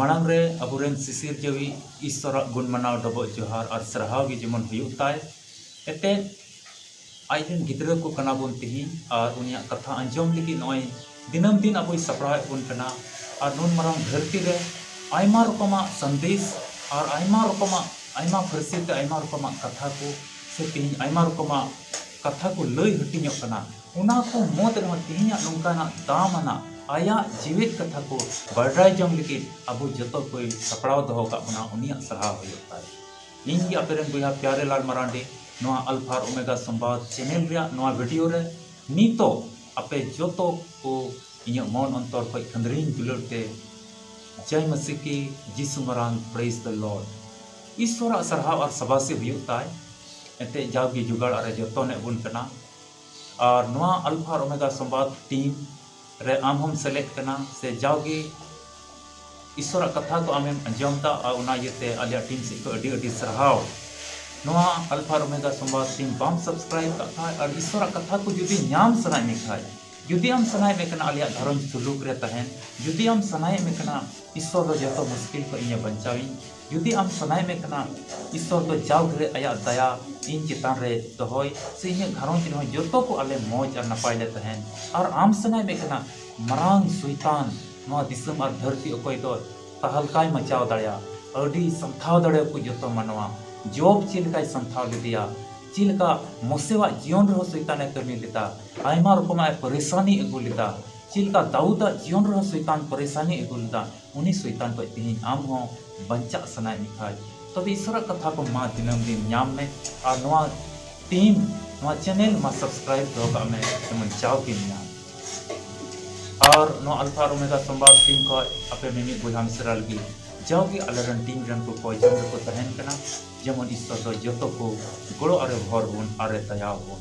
मांग रे अबुरेन सिसिर जवी ईश्वर गुण मनाव डबो जोहार और सरहाव की जेमन हुयुताय एते आइजन गिद्रा को कना बोन तिही और उनिया कथा अंजम लगी नय दिनम दिन अब सपड़ा बोन कना और नुन मरम धरती रे आयमा रकमा संदेश और आयमा रकमा आयमा फरसी ते आयमा रकमा कथा को से तिही आयमा रकमा कथा को लय हटिनो कना उना को मोद रे तिही नोंकाना दामना आया जीवित कथा को बड़ाई जम लगी अब जो कोई सपड़ा दो उनिया सलाह होता है इन अपेरन बुया प्यारे लाल मरांडी नोआ अल्फा ओमेगा संवाद चैनल रे नोआ वीडियो रे नीतो अपे जोतो को इन मन अंतर को खंदरीन दुलरते जय मसीह की जीसु मरान प्रेज द लॉर्ड ईश्वर सरहा और सबासी होता है एते जागी जुगाड़ अरे जोतो ने बुन कना और नोआ अल्फा ओमेगा संवाद टीम रे आम हम सेलेक्ट करना से जाओगे ईश्वर कथा को आम अंजमता और उना येते आलिया टीम से को अडी सरहाव नोआ अल्फा ओमेगा संवाद टीम बाम सब्सक्राइब का और ईश्वर कथा को जुदी नाम सनाय में खाय जुदी हम सनाय में कना आलिया धर्म सुलूक रे तहन जुदी हम सनाय में कना ईश्वर रो जतो मुश्किल को इने बंचावी जुदी हम सनाय में कना ईश्वर तो जाव घरे आया दया इन चितान रे दोहय से इन घरों रे जतो को आले मौज और नपाय ले तहन और आम सनाय में कना मरांग सुइतान नोआ दिसम और धरती अकोय तो तहलकाय मचाव दड़या अडी संथाव दड़े को जतो मनवा जॉब चिलकाय संथाव लिदिया चिलका मोसेवा जीवन रो सुइताने करमी लिदा आयमा रकमा परेशानी अगु लिदा चिलका दाऊदा जीवन रो सुइतान परेशानी अगु लिदा उनी सुइतान को तिही आम हो बंचा सनाय निखाय तबे ईश्वर कथा को मा दिनम दिन नाम में और नोआ टीम नोआ चैनल मा सब्सक्राइब दो का में जमन चाव के नाम और नो अल्फा ओमेगा संवाद टीम को अपे मिमी बुहा मिसरा लगी जाओगे अलरन टीम रन को कोई जम को तहन कना जेमन ईश्वर दो जतो को गोड़ो अरे भर बोन अरे दया बोन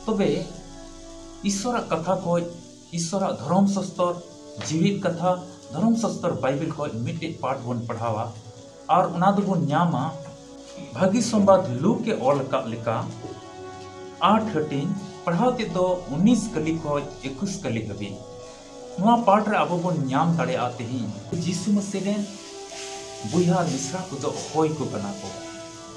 तबे ईश्वर कथा को ईश्वर धर्म शास्त्र जीवित कथा धर्म शास्त्र बाइबल को मिटे पाठ बोन पढ़ावा और उना दो बोन न्यामा भागी संवाद लू के ऑल का लिखा 8 हटिन पढ़ाते तो 19 कली को 21 कली हबी नोआ पाठ रे अब बोन न्याम दाड़े आते ही यीशु मसीह रे बुया मिश्रा को तो होय को कना को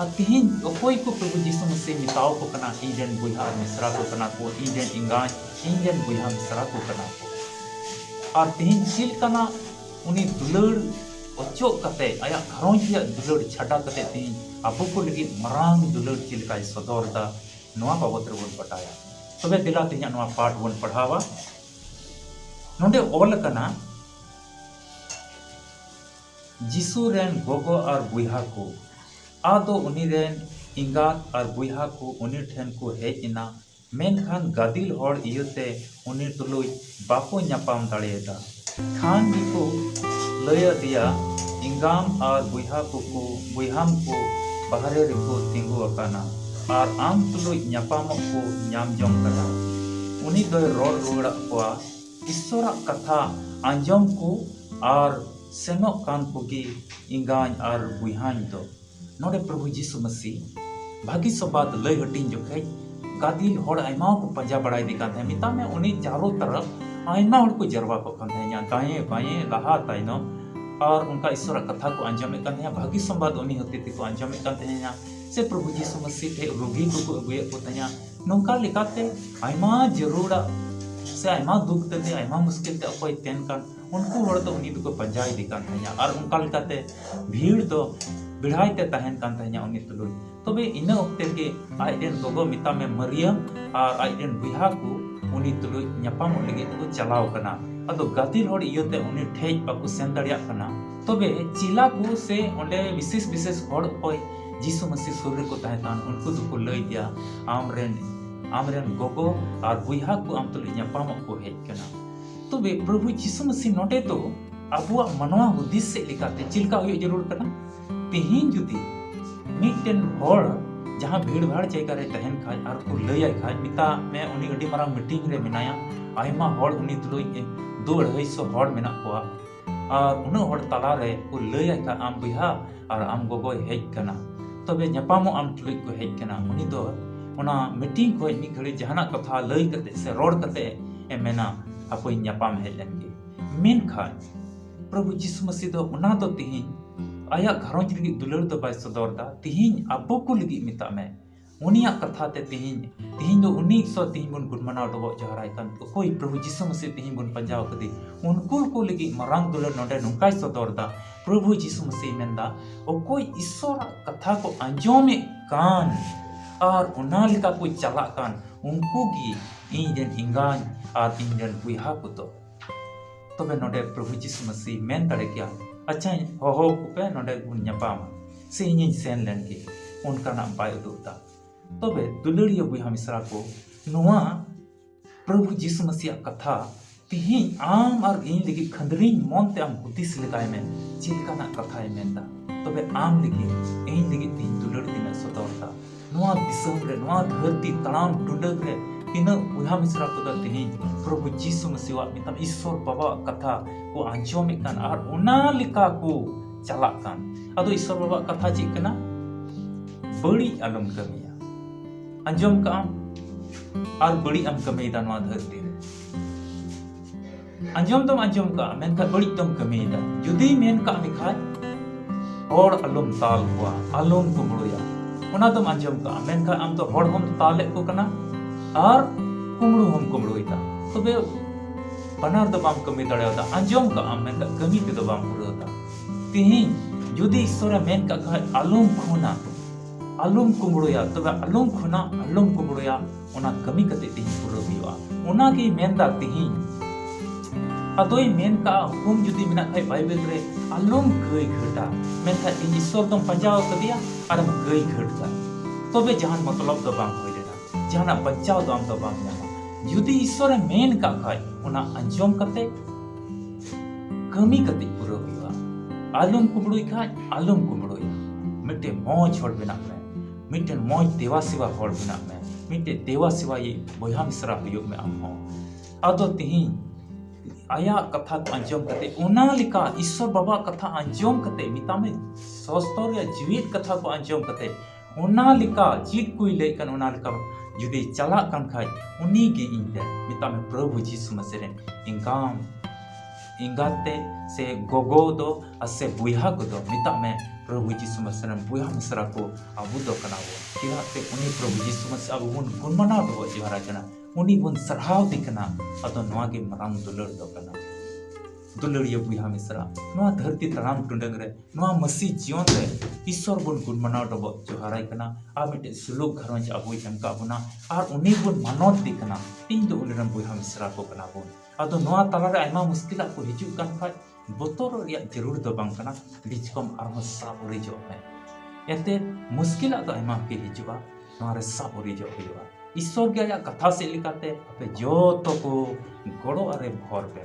अतिहिन होय को प्रभु यीशु मसीह मिताओ को कना इंजन बुया मिश्रा को कना को इंजन इंगाय इंजन बुया मिश्रा को कना को और तिहिन चिल कना उनी दुलड़ ओचो कते आया घरों जिया दुलड़ छाटा कते तिहिन अब को लगी मरांग दुलड़ चिल काय सदर दा नोआ बाबत रे बोन बताया तबे दिला तिहिन नोआ पाठ बोन पढ़ावा नोंडे ऑल कना जीसु रेन गोगो और बुहा को आदो उनी रेन इंगात और बुहा को उनी ठेन को हेज इना मेनखान गादिल होड़ इयते उनी तुलुई बाको न्यापाम दाड़ेदा खान भी को लय दिया इंगाम और बुहा को बुहाम को बाहरे रिको तिंगु अकाना और आम तुलुई न्यापाम को न्याम जम कना उनी दो रोड़ रुड़ा को ईश्वर कथा अंजम को और सेनो कान कोगी इंगान और बुहान दो नोडे प्रभु यीशु मसीह भागी संवाद लय हटिन जोखे गादिल होड़ आयमा को पंजा बड़ाई दी कान मिता में उनी चारों तरफ आयमा होड़ को जरवा को कान है दाएं बाएं लहा ताइनो और उनका ईश्वर कथा को अंजम कान है भागी संवाद उनी होते थे को अंजम कान है से प्रभु यीशु मसीह थे रोगी को अगुए को तया नोंका लिकाते आयमा जरूरा से आयमा दुख ते आयमा मुश्किल ते अकोय तेन कान उनको हड़ तो उनी को पंजाई दी कान तया और उनका लिकाते भीड़ तो बिढ़ाई ते तहन कान तया उनी तुलुई तबे इना वक्ते के आइडेन गोगो मिता में मरियम और आइडेन बुहा को उनी तुलुई न्यापाम लगे को चलाव कना अदो गादिल हड़ इयते उनी ठेज बाको सेन दड़िया कना तबे चिला को से ओंडे विशेष विशेष हड़ ओय यीशु मसीह सूर्य को तहन उनको तो को लई दिया आमरेन गोगो और बुहा को आम तुलुई न्यापाम को हेज कना तबे प्रभु यीशु मसीह नोटे तो अबुआ मनवा हुदिस से लिखाते चिलका हुई जरूर कना तिहिन जुदी मिटन होड़ जहां भीड़ भाड़ जायगा रे तहन खाय और को लय खाय मिता में उनी अडी मारा मीटिंग रे मिनाया आयमा होड़ उनी तुलुई 2-250 होड़ मेना कोआ और उन होड़ तला रे को लय खाय आम बुहा और आम गोगो हेज कना तबे न्यापामो आम तुलुई को हेज कना उनी दो उना मीटिंग को मी घड़ी जहाना कथा लय कते से रोड कते ए मेना अपोई न्यापाम हेज लेनगे मेन खाय प्रभु यीशु मसीह दो उना दो तिहिं आया घरोंज लगी दुलड़ दो बाय सदर दा तिहिं अबो को लगी मिता में उनिया कथा ते तिहिं दो उनी सो तिहिं बुन गुण मनाव दो जहराय कान कोई प्रभु यीशु मसीह तिहिं बुन पंजाव कदी उनको को लगी मरांग दुलड़ नोडे नुकाय सदर दा प्रभु यीशु मसीह मेंदा कोई ईश्वर कथा को अंजोमे कान और उना लिका को चला कान उनको की इंजन इंगान और इंजन बुहा को तो तबे नोडे प्रभु यीशु मसीह मेन दड़े क्या अच्छा हो पे नोडे गुन न्यापाम से इन सेन लेन के उनका नाम बाय उदुता तबे दुलड़िया बुहा मिश्रा को नुआ प्रभु यीशु मसीह कथा तिहिं आम और इन लगी खंदरी मन ते आम हुतिस लगाय में चिलका ना कथा मेंदा तबे आम लगी इन लगी तिहिं दुलड़ दिन सदरता नुआ दिसम रे नुआ धरती तड़ाम टुंडक रे तीना बुहा मिश्रा को दा तिहिं प्रभु यीशु मसीह मितम ईश्वर बाबा कथा को आंजोमे कान और उना लिका को चला कान अदो ईश्वर बाबा कथा ची कना बड़ी आलम कमिया अंजोम का और बड़ी आम कमेदा नुआ धरती रे अंजोम का मेनका बड़ी तम कमेदा जुदी मेन का मिखाय और आलम ताल हुआ आलम कुमड़ोया उना तम अंजोम का मेनका आम तो हड़ हम ताले को कना और कुमड़ो हम कुमड़ोइता तबे बनार दो बाम कमी दड़ेदा अंजोम का आम मेनका कमी पे दो बाम पुरोता तिहिं जुदी ईश्वर मेन का कहा आलम खुना आलम कुमड़ोया तबे आलम खुना आलम कुमड़ोया उना कमी कते तिहिं पुरो हुआ उना की मेनदा तिहिं अदोई मेन का हुकुम जुदी मिना खाय बाइबल रे आलम गई घटा मेनका इन ईश्वर दम पंजाव कदिया और गई घटता तबे जहान मतलब दो बाम होय लेना जहाना बचाव दो आम दो बाम ᱧᱟᱢᱟ जुदी ईश्वर मेन का खाय उना अंजोम कते कमी कते पुरो हुआ आलम कुमड़ोई खाय आलम कुमड़ोई मिटे मौज हड़ बेना में मिटे मौज देवा सेवा हड़ बेना में मिटे देवा सेवा ये बोया मिश्रा हुयो में आम हो आदो तिहिं आया कथा को अंजोम कते उना लिका ईश्वर बाबा कथा अंजोम कते मिता में सस्तर या जीवित कथा को अंजोम कते उना लिका चीट कोई ले कन उना लिका जुदी चला कन खाय उनी गे इंदे मिता में प्रभु यीशु मसीह इंगाम इंगाते से गोगो दो असे बुहा को दो मिता में प्रभु यीशु मसीह बुहा मिश्रा को अबु दो कनावो किराते उनी प्रभु यीशु मसीह अबु उन गुणमना दो जिहारा जना उनी बुन सरहाव दिकना अतो नवा के मरांग दुलड़ दो कना दुलड़िया बुहा मिश्रा नवा धरती तड़ाम टुंडंग रे नवा मसीह जीवन रे ईश्वर बुन गुणमना दो जोहाराय कना आ मिटे सुलुक घरंज अबु एमका बुना और उनी बुन मानोत दिकना इन दो उनरम बुहा मिश्रा को कना बुन अतो नवा तला रे आयमा मुश्किल को हिजु कान खाय बोतोर रिया जरूर दो बांग कना लिचकम आरो साब रिजो में एते मुश्किल तो आयमा के हिजुआ नवा रे साब रिजो हुआ ईश्वर के या कथा से लिखाते अपे जो तो को गड़ो अरे भर पे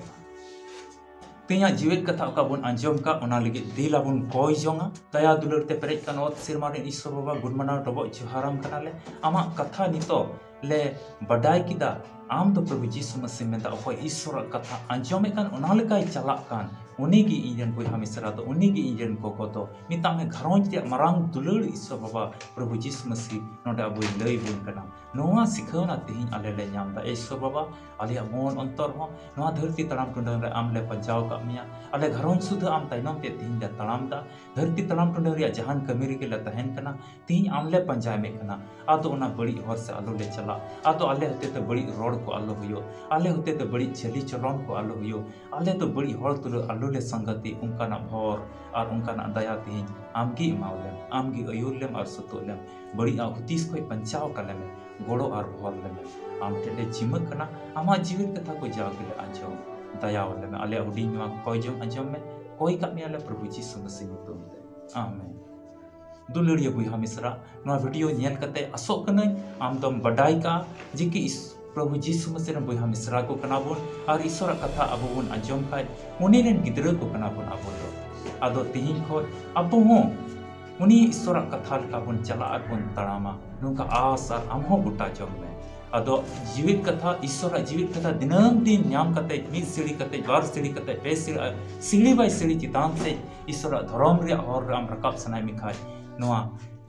तिया जीवित कथा का बुन अंजोम का उना लगी दिल बुन कोई जोंगा दया दुलर ते पेरेज का नोत सिरमा रे ईश्वर बाबा गुणमना डबो जोहारम कनाले आमा कथा नितो ले बडाई किदा आम तो प्रभु यीशु मसीह में दा अखोय ईश्वर कथा अंजोमे कान उना लेकाय चला कान उनी की इंजन बुहा मिश्रा तो उनी की इंजन को तो मिता में घरोंज ते मरांग दुलड़ ईश्वर बाबा प्रभु यीशु मसीह नोडे अबु लई बुन कना नोवा सिखावना तिहिं आले ले नाम दा ईश्वर बाबा आले मन अंतर हो नोवा धरती तड़ाम टुंडंग रे आम ले पंजाव का मिया आले घरोंज सुधा आम ताइनम ते तिहिं दे तड़ाम दा धरती तड़ाम टुंडंग रे जहान कमी रे के ले तहन कना तिहिं आम ले पंजाय में कना आदो उना बड़ी हर से आलो ले चला आदो आले होते ते बड़ी रोड को आलो हुयो आले होते ते बड़ी चली चलन को आलो हुयो आले तो बड़ी हर तुलो आलो ले संगति उनका ना भोर और उनका ना दया तिहिं आमगी मावलेम आमगी अयुरलेम और सुतोलेम बड़ी आहुतिस कोई पंचाव कलेम गोड़ो और भोर लेम आम टेले जिमक कना आमा जीवित कथा को जाव के अंजोम दया वाले आले हुडी मा कोई जो अंजोम में कोई का आले प्रभु यीशु मसीह तुम दे आमेन दुलड़िया बुहा मिश्रा नवा वीडियो नेल कते असो कनै आम दम बडाई का जिकि इस प्रभु यीशु मसीह बुहा मिश्रा को कना बोन और ईश्वर कथा अबो बोन अंजोम खाय उनी रेन गिदरा को कना बोन अबो दो आदो तिहिं खोय अबो हो उनी ईश्वर कथा का बोन चला और बोन तड़ामा नुका आस और आमहो गुटा जम में आदो जीवित कथा ईश्वर जीवित कथा दिनम दिन नाम कते मिद सीढ़ी कते बार सीढ़ी कते पे सीढ़ी बाय सीढ़ी चितान से ईश्वर धर्म रे और आम रकाब सनाय मिखाय नोआ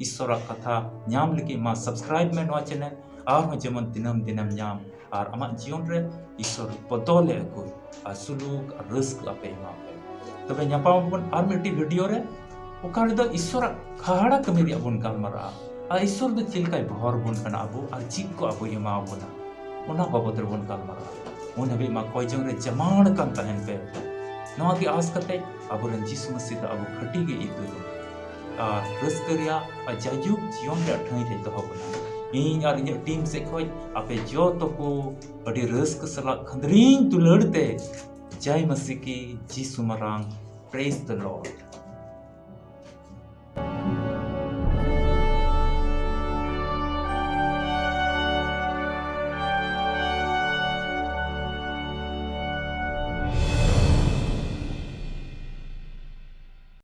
ईश्वर कथा नाम लगी मा सब्सक्राइब में नोआ चैनल और जेमन दिनम दिनम नाम और आमा जीवन रे ईश्वर बदले कोई सुलूक रस्क अपे मा तबे ᱧᱟᱯᱟᱢ ᱵᱚᱱ ᱟᱨ ᱢᱤᱫᱴᱤᱡ ᱵᱷᱤᱰᱤᱭᱳ ᱨᱮ ᱚᱠᱟ ᱨᱮᱫᱚ ᱤᱥᱥᱚᱨᱟᱜ ᱦᱟᱦᱟᱲᱟ ᱠᱟᱹᱢᱤ ᱨᱮᱭᱟᱜ ᱵᱚᱱ ᱜᱟᱞᱢᱟᱨᱟᱜᱼᱟ ᱟᱨ ᱤᱥᱥᱚᱨ ᱫᱚ ᱪᱮᱫ ᱞᱮᱠᱟᱭ ᱵᱚᱦᱚᱨ ᱵᱚᱱ ᱠᱟᱱᱟ ᱟᱵᱚ ᱟᱨ ᱪᱮᱫ ᱠᱚ ᱟᱵᱚᱭ ᱮᱢᱟᱣ ᱵᱚᱱᱟ ᱚᱱᱟ ᱵᱟᱵᱚᱫ ᱨᱮᱵᱚᱱ ᱜᱟᱞᱢᱟᱨᱟᱜᱼᱟ ᱩᱱ ᱦᱟᱹᱵᱤᱡ ᱢᱟ ᱠᱚᱭ ᱡᱚᱝ ᱨᱮ ᱡᱟᱢᱟᱲ ᱠᱟᱱ ᱛᱟᱦᱮᱱ ᱯᱮ ᱱᱚᱣᱟ ᱜᱮ ᱟᱸᱥ ᱠᱟᱛᱮ ᱟᱵᱚᱨᱮᱱ ᱡᱤᱥᱩ ᱢᱟᱹᱥᱤᱦ ᱫᱚ ᱟᱵᱚ ᱠᱷᱟᱹᱴᱤ ᱜᱮ ᱤᱫᱩ ᱟᱨ ᱨᱟᱹᱥᱠᱟᱹ ᱨᱮᱭᱟᱜ ᱟᱨ ᱡᱟᱭᱡᱩᱜᱽ ᱡᱤᱭᱚᱱ ᱨᱮᱭᱟᱜ ᱴᱷᱟᱹᱭ ᱨᱮ ᱫᱚᱦᱚ ᱵᱚᱱᱟ ᱤᱧ ᱟᱨ ᱤᱧᱟᱹᱜ ᱴᱤᱢ ᱥᱮᱫ ᱠᱷᱚᱡ ᱟᱯᱮ ᱡᱚᱛᱚ ᱠᱚ ᱟᱹᱰᱤ ᱨᱟᱹᱥᱠᱟᱹ ᱥᱟᱞᱟᱜ ᱠᱷᱟᱸᱫᱽᱨᱤᱧ ᱫᱩᱞᱟᱹᱲ ᱛᱮ जय मसीह की जीसु मरांग प्रेज द लॉर्ड।